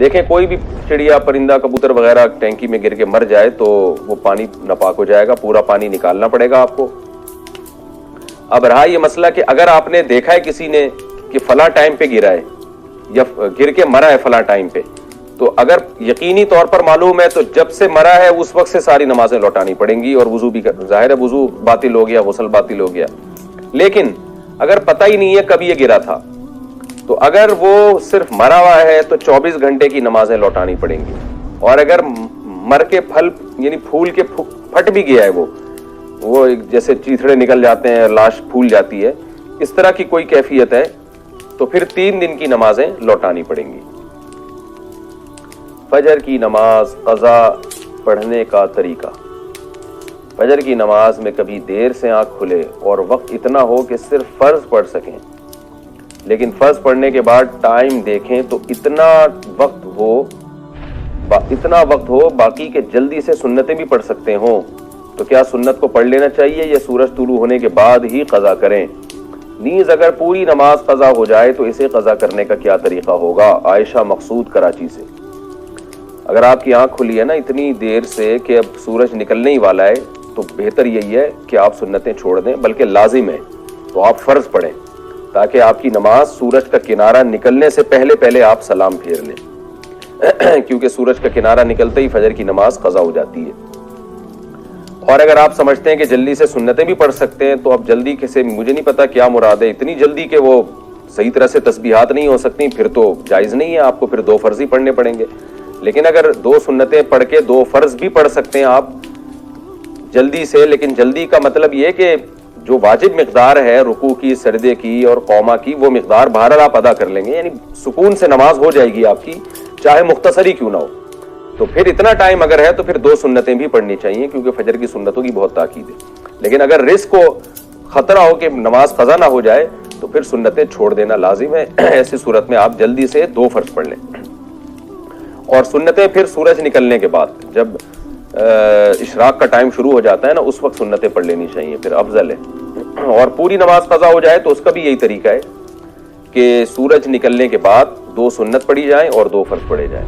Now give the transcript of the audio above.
دیکھیں کوئی بھی چڑیا پرندہ کبوتر وغیرہ ٹینکی میں گر کے مر جائے تو وہ پانی ناپاک ہو جائے گا، پورا پانی نکالنا پڑے گا آپ کو۔ اب رہا یہ مسئلہ کہ اگر آپ نے دیکھا ہے کسی نے کہ فلاں ٹائم پہ گرا ہے یا گر کے مرا ہے فلاں ٹائم پہ، تو اگر یقینی طور پر معلوم ہے تو جب سے مرا ہے اس وقت سے ساری نمازیں لوٹانی پڑیں گی، اور وضو بھی ظاہر ہے وضو باطل ہو گیا، غسل باطل ہو گیا۔ لیکن اگر پتہ ہی نہیں ہے کب یہ گرا تھا، تو اگر وہ صرف مرا ہوا ہے تو 24 گھنٹے کی نمازیں لوٹانی پڑیں گی، اور اگر مر کے پھل یعنی پھول کے پھٹ بھی گیا ہے وہ جیسے چیتھڑے نکل جاتے ہیں، لاش پھول جاتی ہے، اس طرح کی کوئی کیفیت ہے تو پھر 3 دن کی نمازیں لوٹانی پڑیں گی۔ فجر کی نماز قضا پڑھنے کا طریقہ۔ فجر کی نماز میں کبھی دیر سے آنکھ کھلے اور وقت اتنا ہو کہ صرف فرض پڑھ سکیں، لیکن فرض پڑھنے کے بعد ٹائم دیکھیں تو اتنا وقت ہو باقی کہ جلدی سے سنتیں بھی پڑھ سکتے ہوں، تو کیا سنت کو پڑھ لینا چاہیے یا سورج طلوع ہونے کے بعد ہی قضا کریں؟ نیز اگر پوری نماز قضا ہو جائے تو اسے قضا کرنے کا کیا طریقہ ہوگا؟ عائشہ مقصود کراچی سے۔ اگر آپ کی آنکھ کھلی ہے نا اتنی دیر سے کہ اب سورج نکلنے ہی والا ہے، تو بہتر یہی ہے کہ آپ سنتیں چھوڑ دیں، بلکہ لازم ہے تو آپ فرض پڑھیں، تاکہ آپ کی نماز سورج کا کنارہ نکلنے سے پہلے آپ سلام پھیر لیں، کیونکہ سورج کا کنارہ نکلتے ہی فجر کی نماز قضا ہو جاتی ہے۔ اور اگر آپ سمجھتے ہیں کہ جلدی سے سنتیں بھی پڑھ سکتے ہیں، تو اب جلدی سے مجھے نہیں پتا کیا مراد ہے، اتنی جلدی کہ وہ صحیح طرح سے تسبیحات نہیں ہو سکتی، پھر تو جائز نہیں ہے، آپ کو پھر 2 فرض ہی پڑھنے پڑیں گے۔ لیکن اگر 2 سنتیں پڑھ کے 2 فرض بھی پڑھ سکتے ہیں آپ جلدی سے، لیکن جلدی کا مطلب یہ کہ جو واجب مقدار ہے رکوع کی، سجدے کی اور قوما کی، وہ مقدار بہرحال آپ ادا کر لیں گے، یعنی سکون سے نماز ہو جائے گی آپ کی، چاہے مختصر ہی کیوں نہ ہو۔ تو پھر اتنا ٹائم اگر ہے تو پھر 2 سنتیں بھی پڑھنی چاہیے، کیونکہ فجر کی سنتوں کی بہت تاکید ہے۔ لیکن اگر رزق کو خطرہ ہو کہ نماز قضا نہ ہو جائے تو پھر سنتیں چھوڑ دینا لازم ہے۔ ایسی صورت میں آپ جلدی سے 2 فرض پڑھ لیں، اور سنتیں پھر سورج نکلنے کے بعد جب اشراق کا ٹائم شروع ہو جاتا ہے نا، اس وقت سنتیں پڑھ لینی چاہیے، پھر افضل ہے۔ اور پوری نماز قضا ہو جائے تو اس کا بھی یہی طریقہ ہے کہ سورج نکلنے کے بعد 2 سنت پڑھی جائیں اور 2 فرض پڑھے جائیں۔